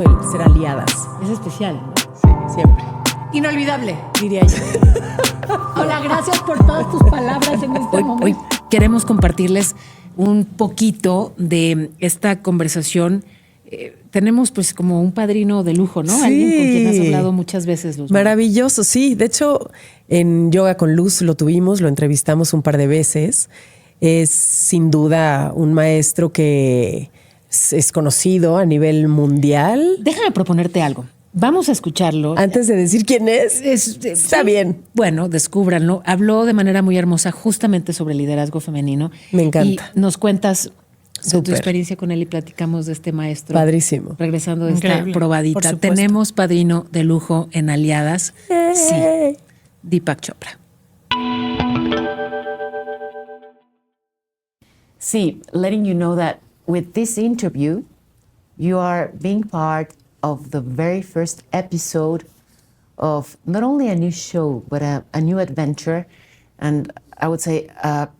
El ser aliadas. Es especial, ¿no? Sí, siempre. Inolvidable, diría yo. Hola, gracias por todas tus palabras en este momento. Hoy queremos compartirles un poquito de esta conversación. Tenemos pues como un padrino de lujo, ¿no? Sí. Alguien con quien has hablado muchas veces, Luz. Maravilloso, sí. De hecho, en Yoga con Luz lo tuvimos, lo entrevistamos un par de veces. Es sin duda un maestro que es conocido a nivel mundial. Déjame proponerte algo. Vamos a escucharlo. Antes de decir quién es, está sí, bien. Bueno, descúbranlo. Habló de manera muy hermosa justamente sobre el liderazgo femenino. Me encanta. Y nos cuentas de tu Súper. experiencia con él y platicamos de este maestro. Padrísimo. Regresando de esta Increíble, probadita. por supuesto. Tenemos padrino de lujo en Aliadas. Sí, Deepak Chopra. See, letting you know that with this interview, you are being part of the very first episode of not only a new show, but a new adventure, and I would say a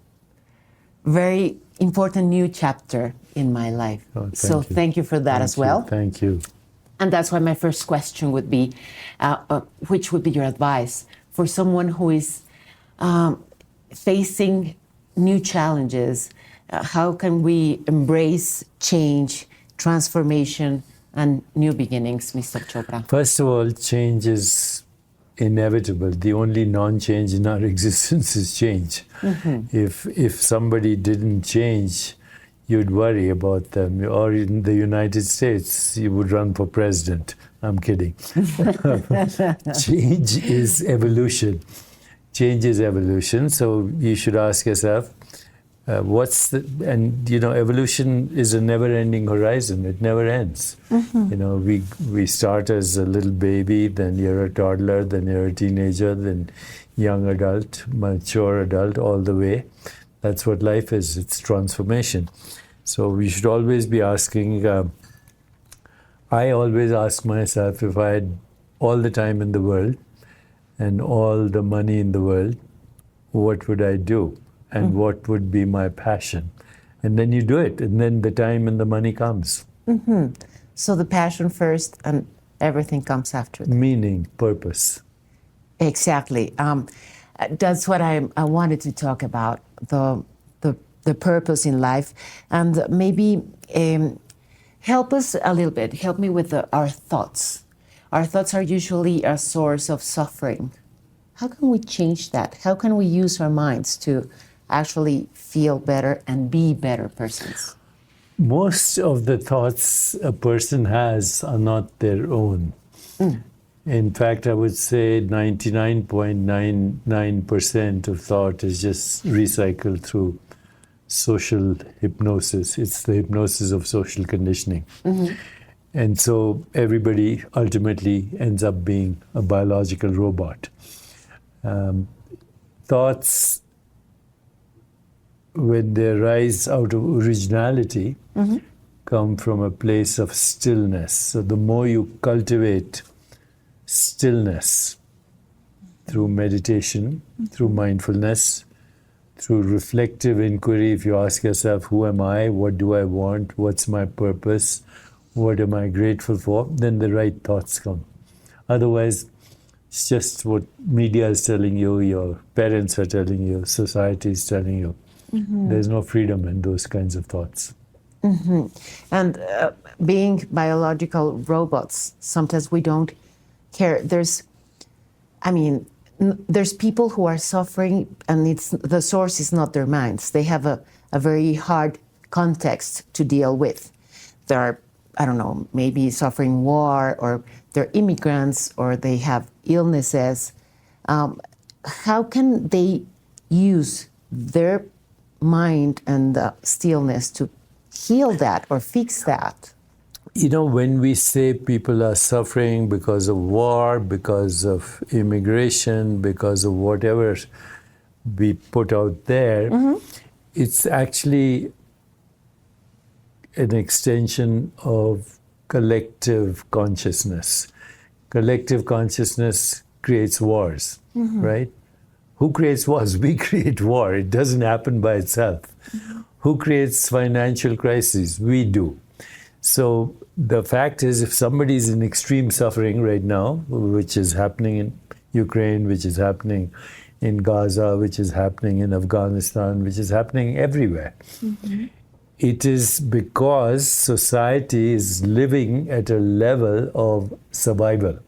very important new chapter in my life. So thank you for that as well. Thank you. And that's why my first question would be, which would be your advice for someone who is facing new challenges? How can we embrace change, transformation, and new beginnings, Mr. Chopra? First of all, change is inevitable. The only non-change in our existence is change. Mm-hmm. If somebody didn't change, you'd worry about them. Or in the United States, you would run for president. I'm kidding. Change is evolution. Change is evolution. So you should ask yourself, evolution is a never-ending horizon. It never ends. Mm-hmm. You know, we start as a little baby, then you're a toddler, then you're a teenager, then young adult, mature adult, all the way. That's what life is. It's transformation. So we should always be asking. I always ask myself, if I had all the time in the world and all the money in the world, what would I do? And what would be my passion? And then you do it, and then the time and the money comes. Mm-hmm. So the passion first, and everything comes after that. Meaning, purpose. Exactly. That's what I wanted to talk about, the purpose in life. And maybe help us a little bit, help me with our thoughts. Our thoughts are usually a source of suffering. How can we change that? How can we use our minds to actually feel better and be better persons? Most of the thoughts a person has are not their own. Mm. In fact, I would say 99.99% of thought is just recycled through social hypnosis. It's the hypnosis of social conditioning. Mm-hmm. And so everybody ultimately ends up being a biological robot. Thoughts, when they rise out of originality, mm-hmm. come from a place of stillness. So the more you cultivate stillness through meditation, mm-hmm. through mindfulness, through reflective inquiry, if you ask yourself, who am I? What do I want? What's my purpose? What am I grateful for? Then the right thoughts come. Otherwise, it's just what media is telling you, your parents are telling you, society is telling you. Mm-hmm. There's no freedom in those kinds of thoughts. Mm-hmm. And being biological robots, sometimes we don't care. There's people who are suffering, and the source is not their minds. They have a very hard context to deal with. They're, maybe suffering war, or they're immigrants, or they have illnesses. How can they use their mind and stillness to heal that or fix that? You know, when we say people are suffering because of war, because of immigration, because of whatever we put out there, mm-hmm. it's actually an extension of collective consciousness. Collective consciousness creates wars, mm-hmm. right? Who creates wars? We create war. It doesn't happen by itself. Mm-hmm. Who creates financial crises? We do. So the fact is, if somebody is in extreme suffering right now, which is happening in Ukraine, which is happening in Gaza, which is happening in Afghanistan, which is happening everywhere, it is because society is living at a level of survival.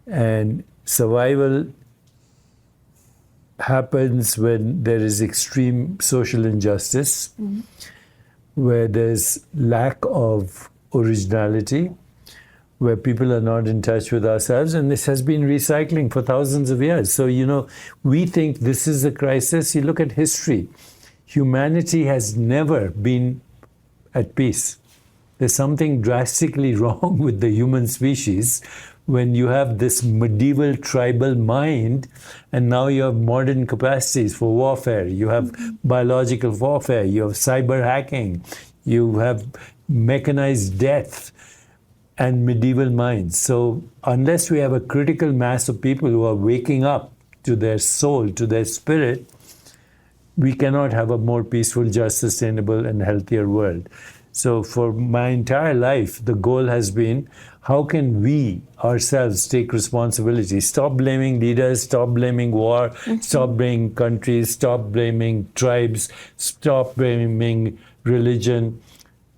And survival happens when there is extreme social injustice, where there's lack of originality, where people are not in touch with ourselves, and this has been recycling for thousands of years. So, we think this is a crisis. You look at history. Humanity has never been at peace. There's something drastically wrong with the human species when you have this medieval tribal mind, and now you have modern capacities for warfare. You have biological warfare, you have cyber hacking, you have mechanized death and medieval minds. So unless we have a critical mass of people who are waking up to their soul, to their spirit, we cannot have a more peaceful, just, sustainable, and healthier world. So for my entire life, the goal has been, how can we ourselves take responsibility? Stop blaming leaders, stop blaming war, stop blaming countries, stop blaming tribes, stop blaming religion.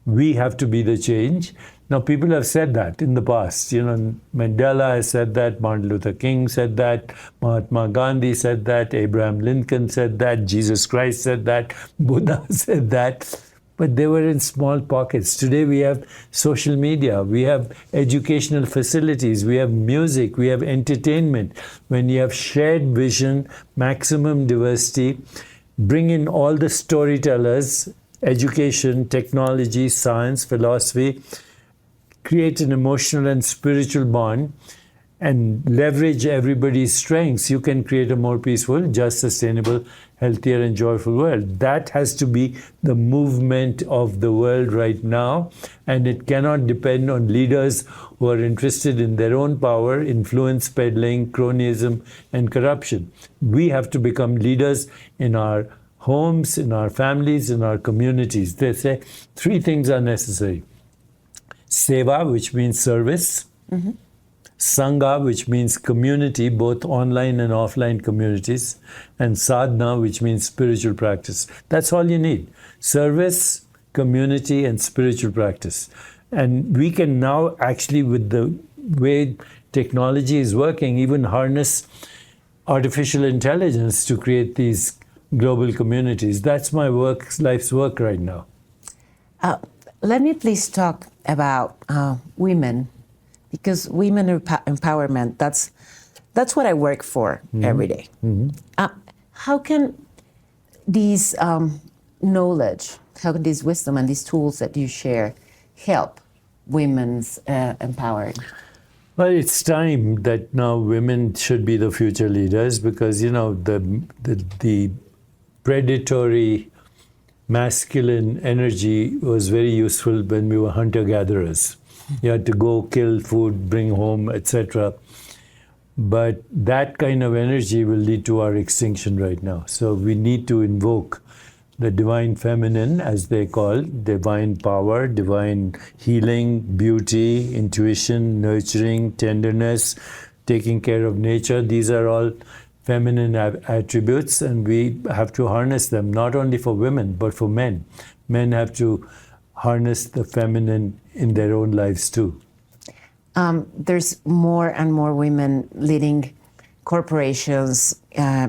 We have to be the change. Now, people have said that in the past. Mandela has said that, Martin Luther King said that, Mahatma Gandhi said that, Abraham Lincoln said that, Jesus Christ said that, Buddha said that. But they were in small pockets. Today we have social media, we have educational facilities, we have music, we have entertainment. When you have shared vision, maximum diversity, bring in all the storytellers, education, technology, science, philosophy, create an emotional and spiritual bond, and leverage everybody's strengths, you can create a more peaceful, just, sustainable, healthier, and joyful world. That has to be the movement of the world right now, and it cannot depend on leaders who are interested in their own power, influence peddling, cronyism, and corruption. We have to become leaders in our homes, in our families, in our communities. They say 3 things are necessary. Seva, which means service. Sangha, which means community, both online and offline communities, and sadhana, which means spiritual practice. That's all you need. Service, community, and spiritual practice. And we can now actually, with the way technology is working, even harness artificial intelligence to create these global communities. That's my life's work right now. Let me please talk about women, because women empowerment, that's what I work for every day. How can these knowledge, how can this wisdom and these tools that you share help women's empowering? Well, it's time that now women should be the future leaders, because the predatory masculine energy was very useful when we were hunter-gatherers. You had to go kill food, bring home, etc. But that kind of energy will lead to our extinction right now. So we need to invoke the divine feminine, as they call, divine power, divine healing, beauty, intuition, nurturing, tenderness, taking care of nature. These are all feminine attributes, and we have to harness them, not only for women, but for men. Men have to harness the feminine in their own lives too. There's more and more women leading corporations,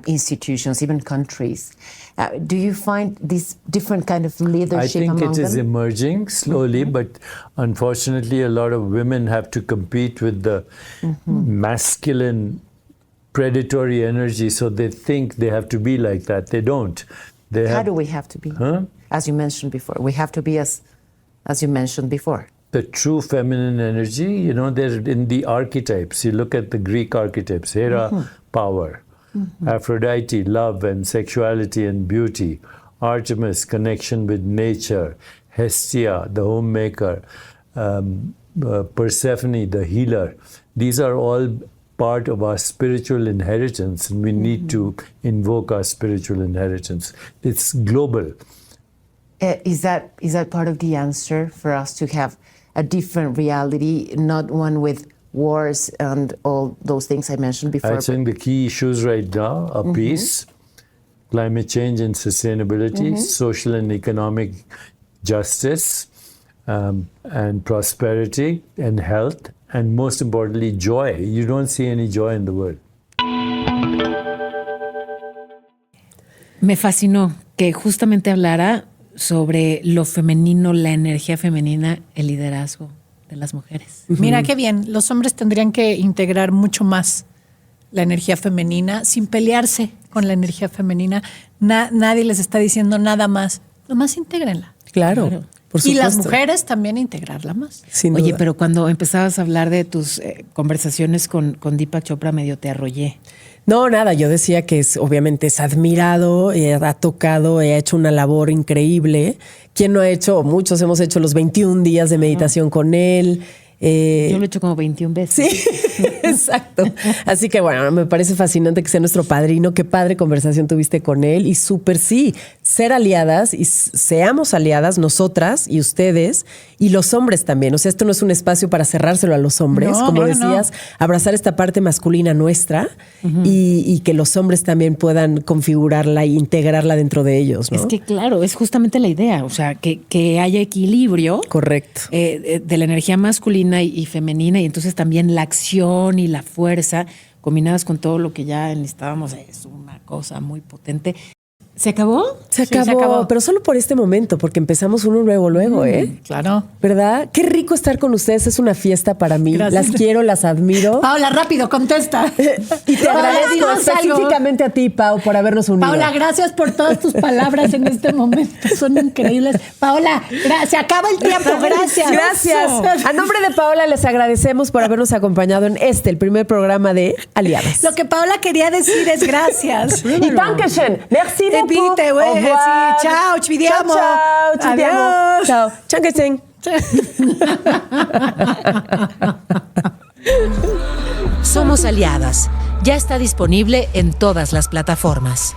institutions, even countries. Do you find this different kind of leadership among them? I think it is emerging slowly, but unfortunately a lot of women have to compete with the masculine predatory energy, so they think they have to be like that. They don't. How do we have to be? As you mentioned before, we have to be as you mentioned before. The true feminine energy, they're in the archetypes. You look at the Greek archetypes, Hera, power, Aphrodite, love and sexuality and beauty, Artemis, connection with nature, Hestia, the homemaker, Persephone, the healer. These are all part of our spiritual inheritance, and we need to invoke our spiritual inheritance. It's global. Is that part of the answer for us to have a different reality, not one with wars and all those things I mentioned before. I think the key issues right now are peace, climate change and sustainability, social and economic justice, and prosperity and health, and most importantly, joy. You don't see any joy in the world. Me fascinó que justamente hablara sobre lo femenino, la energía femenina, el liderazgo de las mujeres. Mira qué bien, los hombres tendrían que integrar mucho más la energía femenina sin pelearse con la energía femenina. Nadie les está diciendo nada más, nomás intégrenla. Claro. Por y supuesto. las mujeres también integrarla más. Sin Oye, duda. pero cuando empezabas a hablar de tus conversaciones con Deepak Chopra, medio te arrollé. No, nada, yo decía que obviamente es admirado, ha tocado, ha hecho una labor increíble. ¿Quién no ha hecho? Muchos hemos hecho los 21 días de meditación con él. Yo lo he hecho como 21 veces. Sí, exacto. Así que bueno, me parece fascinante que sea nuestro padrino. Qué padre conversación tuviste con él. Y súper sí, ser aliadas y seamos aliadas nosotras y ustedes y los hombres también. O sea, esto no es un espacio para cerrárselo a los hombres. No, como claro, decías, abrazar esta parte masculina nuestra y que los hombres también puedan configurarla e integrarla dentro de ellos, ¿no? Es que claro, es justamente la idea. O sea, que haya equilibrio. Correcto. De la energía masculina y femenina, y entonces también la acción y la fuerza combinadas con todo lo que ya necesitábamos. Es una cosa muy potente. ¿Se acabó? Se Sí, acabó, se acabó. pero solo por este momento, porque empezamos uno luego, ¿eh? Claro. ¿Verdad? Qué rico estar con ustedes, es una fiesta para mí. Gracias. Las quiero, las admiro. Paola, rápido, contesta. Y te Paola, agradezco dinos algo. específicamente a ti, Pau, por habernos unido. Paola, gracias por todas tus palabras en este momento. Son increíbles. Paola, se acaba el tiempo. Gracias. Gracias. A nombre de Paola les agradecemos por habernos acompañado en el primer programa de Aliadas. Lo que Paola quería decir es gracias. Y Dankeschön. Merci beaucoup. Evite, güey. Au revoir. Sí, chao, ci vediamo. Chao, ci vediamo. Adiós. Chao. Dankeschön. Somos Aliadas. Ya está disponible en todas las plataformas.